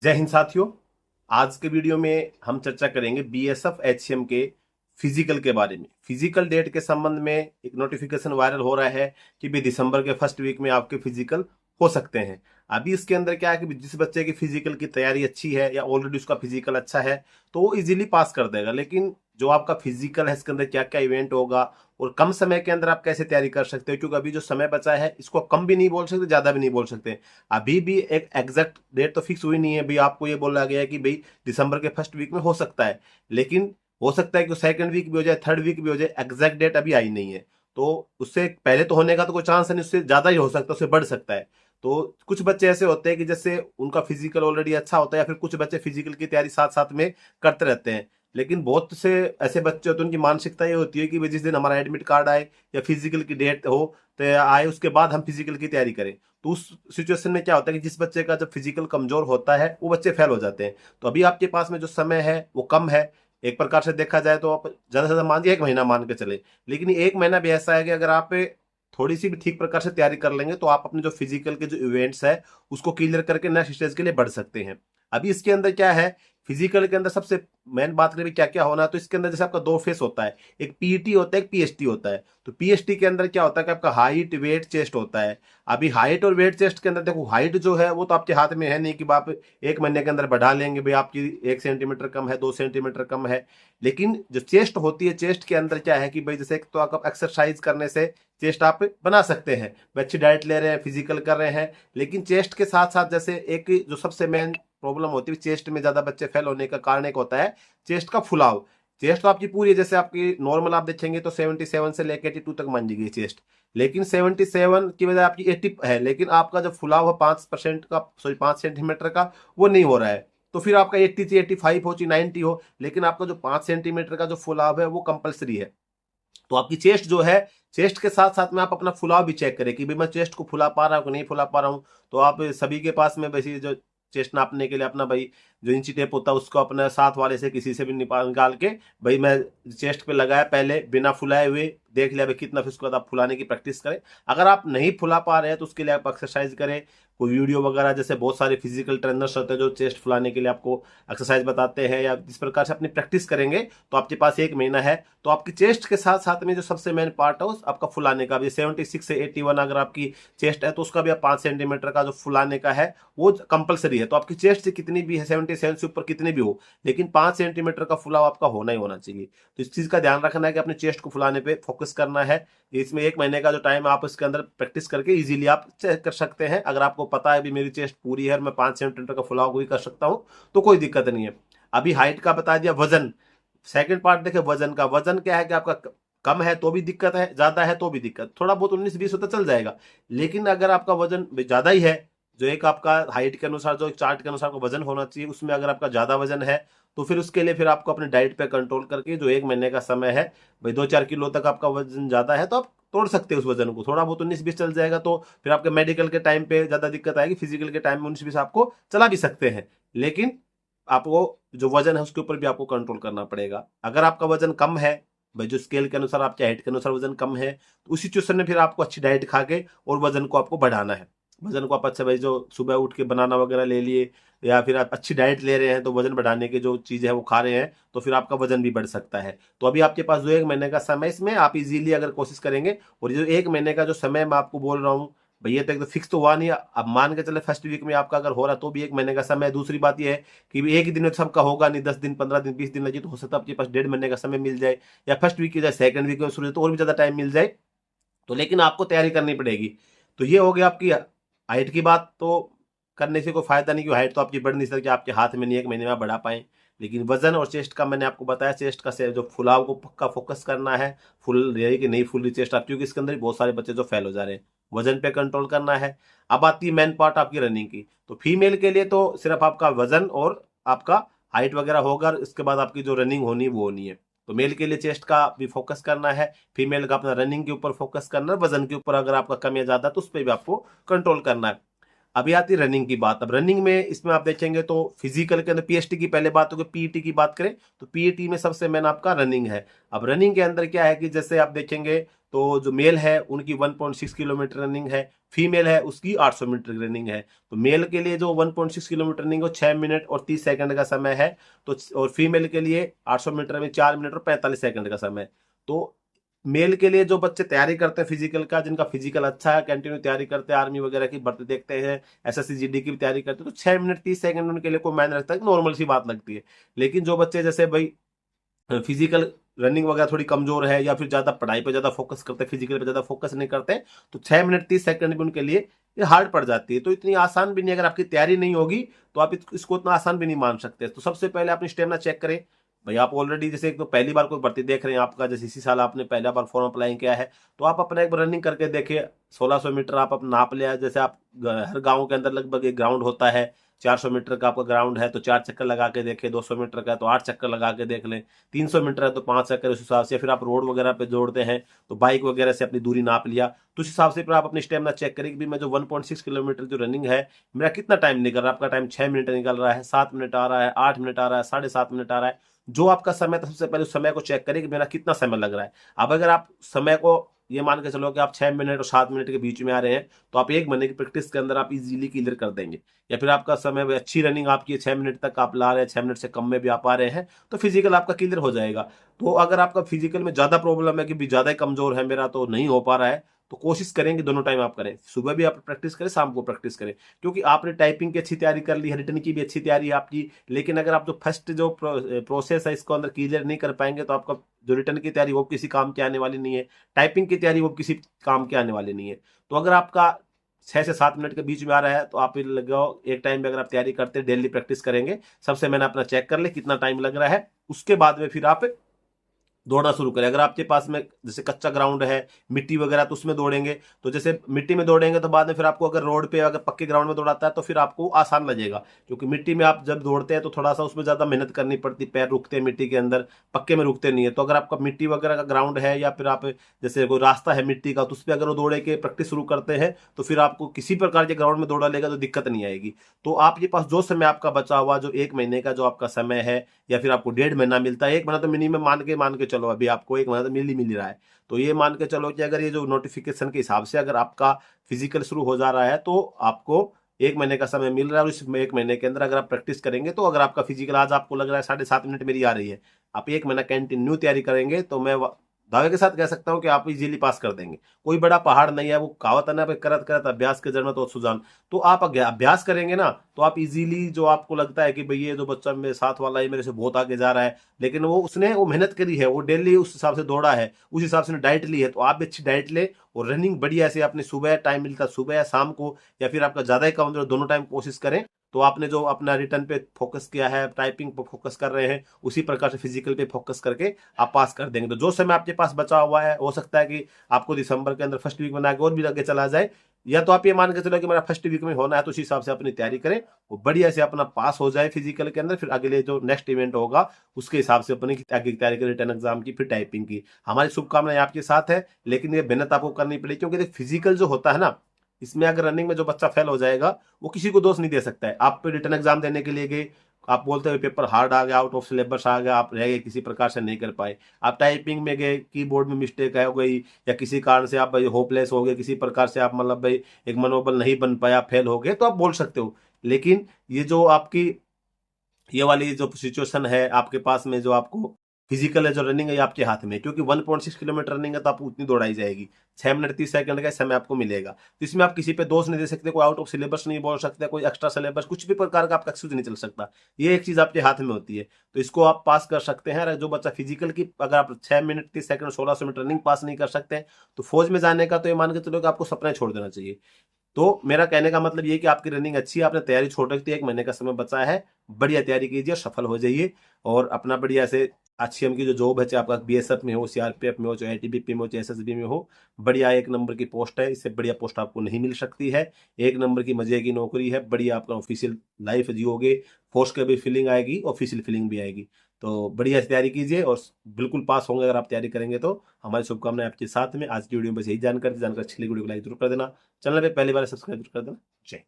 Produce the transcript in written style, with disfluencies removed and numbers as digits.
जय हिंद साथियों। आज के वीडियो में हम चर्चा करेंगे बीएसएफ एचसीएम के फिजिकल के बारे में। फिजिकल डेट के संबंध में एक नोटिफिकेशन वायरल हो रहा है कि भी दिसंबर के फर्स्ट वीक में आपके फिजिकल हो सकते हैं। अभी इसके अंदर क्या है कि जिस बच्चे की फिजिकल की तैयारी अच्छी है या ऑलरेडी उसका फिजिकल अच्छा है तो वो इजीली पास कर देगा। लेकिन जो आपका फिजिकल है इसके अंदर क्या क्या इवेंट होगा और कम समय के अंदर आप कैसे तैयारी कर सकते हो, क्योंकि अभी जो समय बचा है इसको कम भी नहीं बोल सकते, ज्यादा भी नहीं बोल सकते। अभी भी एक एग्जैक्ट डेट तो फिक्स हुई नहीं है। भाई आपको ये बोला गया है कि भाई दिसंबर के फर्स्ट वीक में हो सकता है, लेकिन हो सकता है कि सेकंड वीक भी हो जाए, थर्ड वीक भी हो जाए। एग्जैक्ट डेट अभी आई नहीं है, तो उससे पहले तो होने का तो कोई चांस नहीं, उससे ज्यादा ही हो सकता है, उससे बढ़ सकता है। तो कुछ बच्चे ऐसे होते हैं कि जैसे उनका फिजिकल ऑलरेडी अच्छा होता है या फिर कुछ बच्चे फिजिकल की तैयारी साथ साथ में करते रहते हैं। लेकिन बहुत से ऐसे बच्चे होते हैं उनकी मानसिकता ये होती है कि भाई जिस दिन हमारा एडमिट कार्ड आए या फिजिकल की डेट हो तो आए उसके बाद हम फिजिकल की तैयारी करें। तो उस सिचुएशन में क्या होता है कि जिस बच्चे का जब फिजिकल कमजोर होता है वो बच्चे फेल हो जाते हैं। तो अभी आपके पास में जो समय है वो कम है। एक प्रकार से देखा जाए तो आप ज्यादा से ज्यादा मान एक महीना मान के चले, लेकिन एक महीना भी ऐसा है कि अगर आप थोड़ी सी भी ठीक प्रकार से तैयारी कर लेंगे तो आप अपने जो फिजिकल के जो इवेंट्स है उसको क्लियर करके नेक्स्ट स्टेज के लिए बढ़ सकते हैं। अभी इसके अंदर क्या है, फिजिकल के अंदर सबसे मेन बात करें क्या क्या होना है, तो इसके अंदर जैसे आपका दो फेस होता है, एक पीटी होता है, एक पीएचटी होता है। तो पीएचटी के अंदर क्या होता है कि आपका हाइट वेट चेस्ट होता है। अभी हाइट और वेट चेस्ट के अंदर देखो, हाइट जो है वो तो आपके हाथ में है नहीं कि आप एक महीने के अंदर बढ़ा लेंगे, भाई आपकी 1 सेंटीमीटर कम है, 2 सेंटीमीटर कम है। लेकिन जो चेस्ट होती है, चेस्ट के अंदर क्या है कि भाई जैसे एक तो आप एक्सरसाइज करने से चेस्ट आप बना सकते हैं, अच्छी डाइट ले रहे हैं, फिजिकल कर रहे हैं। लेकिन चेस्ट के साथ साथ जैसे एक जो सबसे मेन प्रॉब्लम होती है चेस्ट में ज्यादा बच्चे फेल होने का कारण एक होता है चेस्ट का फुलाव। चेस्ट तो आपकी पूरी जैसे आपकी नॉर्मल आप देखेंगे तो 77 से लेकर 82 तक मान लीजिए चेस्ट, लेकिन 77 की वजह आपकी 80 है, लेकिन आपका जो फुलाव है 5% का, सॉरी 5 सेंटीमीटर का, वो नहीं हो रहा है। तो फिर आपका 80 से 85 हो चाहे 90 हो, लेकिन आपका जो 5 सेंटीमीटर का जो फुलाव है वो कंपलसरी है। तो आपकी चेस्ट जो है, चेस्ट के साथ साथ में आप अपना फुलाव भी चेक करें कि भाई मैं चेस्ट को फुला पा रहा हूँ कि नहीं फुला पा रहा हूँ। तो आप सभी के पास में वैसे जो चेस्ट नापने के लिए अपना भाई जो इंची टेप होता है उसको अपने साथ वाले से किसी से भी निकाल के भाई मैं चेस्ट पे लगाया, पहले बिना फुलाए हुए देख लिया भाई कितना, फिर उसके बाद आप फुलाने की प्रैक्टिस करें। अगर आप नहीं फुला पा रहे हैं तो उसके लिए आप एक्सरसाइज करें। कोई वीडियो वगैरह, जैसे बहुत सारे फिजिकल ट्रेनर्स होते हैं जो चेस्ट फुलाने के लिए आपको एक्सरसाइज बताते हैं, या जिस प्रकार से अपनी प्रैक्टिस करेंगे तो आपके पास एक महीना है तो आपकी चेस्ट के साथ साथ में जो सबसे मेन पार्ट है उस आपका फुलाने का भी 76 से 81 अगर आपकी चेस्ट है तो उसका भी आप 5 सेंटीमीटर का जो फुलाने का है वो कंपलसरी है। तो आपकी चेस्ट से कितनी भी है, 77 से ऊपर कितनी भी हो, लेकिन 5 सेंटीमीटर का फुलाव आपका होना ही होना चाहिए। तो इस चीज का ध्यान रखना है कि अपने चेस्ट को फुलाने पे फोकस करना है। इसमें एक महीने का जो टाइम आप इसके अंदर प्रैक्टिस करके इजीली आप चेक कर सकते हैं। अगर आपको पता है भी मेरी चेस्ट पूरी है और मैं 5 सेंटीमीटर का फुलाव भी कर सकता हूँ तो कोई दिक्कत नहीं है। अभी हाइट का बता दिया। वजन, सेकंड पार्ट देखे वजन का। वजन क्या है कि आपका कम है तो भी दिक्कत है, ज्यादा है तो भी दिक्कत, थोड़ा बहुत 19-20 होता चल जाएगा। लेकिन अगर आपका वजन ज्यादा ही है, जो एक आपका हाइट के अनुसार जो चार्ट के अनुसार वजन होना चाहिए उसमें अगर आपका ज्यादा वजन है तो फिर उसके लिए फिर आपको अपने डाइट पे कंट्रोल करके जो एक महीने का समय है, भाई 2-4 किलो तक आपका वजन ज्यादा है तो आप तोड़ सकते हैं उस वजन को। थोड़ा बहुत 19-20 चल जाएगा तो फिर आपके मेडिकल के टाइम पे ज्यादा दिक्कत आएगी, फिजिकल के टाइम में 19-20 आपको चला भी सकते हैं। लेकिन आपको जो वजन है उसके ऊपर भी आपको कंट्रोल करना पड़ेगा। अगर आपका वजन कम है, भाई जो स्केल के अनुसार आपके हाइट के अनुसार वजन कम है, तो उस सिचुएशन में फिर आपको अच्छी डाइट खा के और वजन को आपको बढ़ाना है। वजन को आप अच्छा, भाई जो सुबह उठ के बनाना वगैरह ले लिए या फिर आप अच्छी डाइट ले रहे हैं तो वजन बढ़ाने की जो चीजें है वो खा रहे हैं तो फिर आपका वजन भी बढ़ सकता है। तो अभी आपके पास जो एक महीने का समय, इसमें आप इजीली अगर कोशिश करेंगे, और ये जो एक महीने का जो समय मैं आपको बोल रहा हूँ भैया तो एकदम फिक्स तो हुआ नहीं। अब मान के चले फर्स्ट वीक में आपका अगर हो रहा तो भी एक महीने का समय है। दूसरी बात यह है कि एक ही दिन में सबका होगा नहीं, 10 दिन 15 दिन 20 दिन लगे तो हो सकता है आपके पास 1.5 महीने का समय मिल जाए, या फर्स्ट वीक की जाए सेकंड वीक में शुरू तो और भी ज्यादा टाइम मिल जाए। तो लेकिन आपको तैयारी करनी पड़ेगी। तो ये हो गया आपकी हाइट की बात। तो करने से कोई फायदा नहीं, क्योंकि हाइट तो आपकी बढ़ नहीं सकती, आपके हाथ में नहीं एक महीने में आप बढ़ा पाए। लेकिन वजन और चेस्ट का मैंने आपको बताया, चेस्ट का से जो फुलाव को पक्का फोकस करना है, फुल रही कि नहीं फुल रही चेस्ट आप, क्योंकि इसके अंदर बहुत सारे बच्चे जो फेल हो जा रहे हैं। वजन पे कंट्रोल करना है। अब आती है मेन पार्ट आपकी रनिंग की। तो फीमेल के लिए तो सिर्फ आपका वजन और आपका हाइट वगैरह होगा, इसके बाद आपकी जो रनिंग होनी वो होनी है। तो मेल के लिए चेस्ट का भी फोकस करना है, फीमेल का अपना रनिंग के ऊपर फोकस करना है, वजन के ऊपर अगर आपका कम या ज्यादा तो उस पर भी आपको कंट्रोल करना है। अभी आती है रनिंग की बात। अब रनिंग में इसमें आप देखेंगे तो फिजिकल के अंदर पीएसटी की पहले बात होगी, पीईटी की बात करें तो पीईटी में सबसे मेन आपका रनिंग है। अब रनिंग के अंदर क्या है कि जैसे आप देखेंगे तो जो मेल है उनकी 1.6 किलोमीटर रनिंग है, फीमेल है उसकी 800 मीटर रनिंग है। तो मेल के लिए जो 1.6 किलोमीटर रनिंग है 6 मिनट और 30 सेकंड का समय है, तो और फीमेल के लिए 800 मीटर में 4 मिनट और 45 सेकंड का समय। तो मेल के लिए जो बच्चे तैयारी करते हैं फिजिकल का, जिनका फिजिकल अच्छा है, कंटिन्यू तैयारी करते हैं, आर्मी वगैरह की भर्ती देखते हैं, एसएससी जीडी की भी तैयारी करते हैं, तो 6 मिनट 30 सेकंड उनके लिए कोई मायने रखता है, नॉर्मल सी बात लगती है। लेकिन जो बच्चे जैसे भाई फिजिकल रनिंग वगैरह थोड़ी कमजोर है या फिर ज्यादा पढ़ाई पे ज्यादा फोकस करते हैं, फिजिकल पे ज्यादा फोकस नहीं करते हैं, तो 6 मिनट 30 सेकंड भी उनके लिए ये हार्ड पड़ जाती है। तो इतनी आसान भी नहीं, अगर आपकी तैयारी नहीं होगी तो आप इसको इतना आसान भी नहीं मान सकते। तो सबसे पहले अपनी स्टेमिना चेक करें। भाई आप ऑलरेडी जैसे एक तो पहली बार कोई भर्ती देख रहे हैं आपका, जैसे इसी साल आपने पहला बार फॉर्म अप्लाई किया है, तो आप अपना एक बार रनिंग करके देखिए। 1600 मीटर आप अपना नाप लिया, जैसे आप हर गांव के अंदर लगभग एक ग्राउंड होता है, 400 मीटर का आपका ग्राउंड है तो 4 चक्कर लगा के देखें, 200 मीटर का है तो 8 चक्कर लगा के देख लें, 300 मीटर है तो 5 चक्कर, उस हिसाब से। फिर आप रोड वगैरह पे जोड़ते हैं तो बाइक वगैरह से अपनी दूरी नाप लिया, तो उस हिसाब से फिर आप अपनी स्टेमिना चेक करें कि भी मैं जो 1.6 किलोमीटर जो रनिंग है मेरा कितना टाइम निकल रहा है। आपका टाइम 6 मिनट निकल रहा है, 7 मिनट आ रहा है, 8 मिनट आ रहा है, 7.5 मिनट आ रहा है, जो आपका समय था सबसे पहले उस समय को चेक करें कि मेरा कितना समय लग रहा है। अब अगर आप समय को ये मान के चलो कि आप 6 मिनट और 7 मिनट के बीच में आ रहे हैं, तो आप 1 महीने की प्रैक्टिस के अंदर आप इजीली क्लियर कर देंगे। या फिर आपका समय अच्छी रनिंग आपकी 6 मिनट तक आप ला रहे हैं, 6 मिनट से कम में भी आप आ रहे हैं, तो फिजिकल आपका क्लियर हो जाएगा। तो अगर आपका फिजिकल में ज्यादा प्रॉब्लम है कि भी ज्यादा कमजोर है मेरा, तो नहीं हो पा रहा है, तो कोशिश करेंगे दोनों टाइम आप करें, सुबह भी आप प्रैक्टिस करें, शाम को प्रैक्टिस करें। क्योंकि आपने टाइपिंग की अच्छी तैयारी कर ली है, रिटर्न की भी अच्छी तैयारी है आपकी, लेकिन अगर आप जो फर्स्ट जो प्रोसेस है इसको अंदर क्लियर नहीं कर पाएंगे, तो आपका जो रिटर्न की तैयारी वो किसी काम की आने वाली नहीं है, टाइपिंग की तैयारी वो किसी काम की आने वाली नहीं है। तो अगर आपका 6 से 7 मिनट के बीच में आ रहा है, तो आप लगाओ एक टाइम में अगर आप तैयारी करते हैं, डेली प्रैक्टिस करेंगे, सबसे मैंने अपना चेक कर ले कितना टाइम लग रहा है, उसके बाद में फिर आप दौड़ना शुरू करें। अगर आपके पास में जैसे कच्चा ग्राउंड है, मिट्टी वगैरह, तो उसमें दौड़ेंगे, तो जैसे मिट्टी में दौड़ेंगे तो बाद में फिर आपको अगर रोड पे अगर पक्के ग्राउंड में दौड़ाता है तो फिर आपको आसान लगेगा। क्योंकि मिट्टी में आप जब दौड़ते हैं तो थोड़ा सा उसमें ज्यादा मेहनत करनी पड़ती, पैर रुकते हैं मिट्टी के अंदर, पक्के में रुकते नहीं है। तो अगर आपका मिट्टी वगैरह का ग्राउंड है या फिर आप जैसे कोई रास्ता है मिट्टी का, तो उस पर अगर वो दौड़े के प्रैक्टिस शुरू करते हैं तो फिर आपको किसी प्रकार के ग्राउंड में दौड़ा लेगा तो दिक्कत नहीं आएगी। तो आपके पास जो समय आपका बचा हुआ, जो 1 महीने का जो आपका समय है, या फिर आपको 1.5 महीना मिलता है, 1 महीना तो मिनिमम मान के चलो, अभी आपको 1 महीना तो मिल ही रहा है, तो ये मान के चलो कि अगर ये जो नोटिफिकेशन के हिसाब से अगर आपका फिजिकल शुरू हो जा रहा है, तो आपको 1 महीने का समय मिल रहा है, और इस 1 महीने के अंदर अगर आप प्रैक्टिस करेंगे, तो अगर आपका फिजिकल आज आपको लग रहा है 7.5 मिनट मेरी आ रही है, आप 1 महीना कंटिन्यू तैयारी करेंगे, तो मैं दावे के साथ कह सकता हूं कि आप इजीली पास कर देंगे। कोई बड़ा पहाड़ नहीं है, वो कहावत है ना, करत करत अभ्यास के जन्म तो सुजान। तो आप अभ्यास करेंगे ना, तो आप इजीली, जो आपको लगता है कि भाई ये जो बच्चा मेरे साथ वाला है मेरे से बहुत आगे जा रहा है, लेकिन वो मेहनत करी है, वो डेली उस हिसाब से दौड़ा है, उस हिसाब से डाइट ली है, तो आप भी अच्छी डाइट ले और रनिंग बढ़िया से अपने सुबह टाइम मिलता सुबह या शाम को, या फिर आपका ज्यादा ही कम, दोनों टाइम कोशिश करें। तो आपने जो अपना रिटर्न पे फोकस किया है, टाइपिंग पे फोकस कर रहे हैं, उसी प्रकार से फिजिकल पे फोकस करके आप पास कर देंगे। तो जो समय आपके पास बचा हुआ है, हो सकता है कि आपको दिसंबर के अंदर फर्स्ट वीक बना के और भी आगे चला जाए, या तो आप ये मान के चलो कि मेरा फर्स्ट वीक में होना है, तो उस हिसाब से अपनी तैयारी करें, वो बढ़िया से अपना पास हो जाए फिजिकल के अंदर, फिर अगले जो नेक्स्ट इवेंट होगा उसके हिसाब से अपनी आगे की तैयारी करें, रिटर्न एग्जाम की, फिर टाइपिंग की। हमारी शुभकामनाएं आपके साथ है, लेकिन ये मेहनत आपको करनी पड़ेगी, क्योंकि फिजिकल जो होता है ना, इसमें अगर रनिंग में जो बच्चा फेल हो जाएगा, वो किसी को दोष नहीं दे सकता है। आप रिटर्न एग्जाम देने के लिए गए, आप बोलते हुए पेपर हार्ड आ गया, आउट ऑफ सिलेबस आ गया, आप रह गए, किसी प्रकार से नहीं कर पाए। आप टाइपिंग में गए, कीबोर्ड में मिस्टेक हो गई, या किसी कारण से आप भाई होपलेस हो गए, किसी प्रकार से आप मतलब भाई एक मनोबल नहीं बन पाया, फेल हो गए, तो आप बोल सकते हो। लेकिन ये जो आपकी ये वाली जो सिचुएशन है आपके पास में, जो आपको फिजिकल है, जो रनिंग है, ये आपके हाथ में है। क्योंकि 1.6 किलोमीटर रनिंग है तो आपको उतनी दौड़ाई जाएगी, 6 मिनट 30 सेकंड का समय आपको मिलेगा। तो इसमें आप किसी पे दोष नहीं दे सकते, कोई आउट ऑफ सिलेबस नहीं बोल सकते, कोई एक्स्ट्रा सिलेबस, कुछ भी प्रकार का आपका एक्सक्यूज नहीं चल सकता। ये एक चीज आपके हाथ में होती है, तो इसको आप पास कर सकते हैं। जो बच्चा फिजिकल की अगर आप 6 मिनट 30 सेकंड 1600 मीटर रनिंग पास नहीं कर सकते, तो फौज में जाने का तो ये मान के चलो कि आपको सपना छोड़ देना चाहिए। तो मेरा कहने का मतलब ये कि आपकी रनिंग अच्छी है, आपने तैयारी छोड़ रखी है, 1 महीने का समय बचा है, बढ़िया तैयारी कीजिए, सफल हो जाइए, और अपना बढ़िया से HCM की जो जॉब है, चाहे आपका BSF में हो, CRPF में हो, चाहे ITBP में हो, चाहे SSB में हो, बढ़िया 1 नंबर की पोस्ट है, इससे बढ़िया पोस्ट आपको नहीं मिल सकती है। 1 नंबर की मजे की नौकरी है, बढ़िया आपका ऑफिशियल लाइफ जियोगे, पोस्ट की भी फीलिंग आएगी, ऑफिशियल फीलिंग भी आएगी। तो बढ़िया से तैयारी कीजिए और बिल्कुल पास होंगे अगर आप तैयारी करेंगे तो। हमारी शुभकामनाएं आपके साथ में। आज की वीडियो में बस यही जानकारी अच्छी लगी, वीडियो को लाइक जरूर कर देना, चैनल पे पहली बार सब्सक्राइब कर देना। जय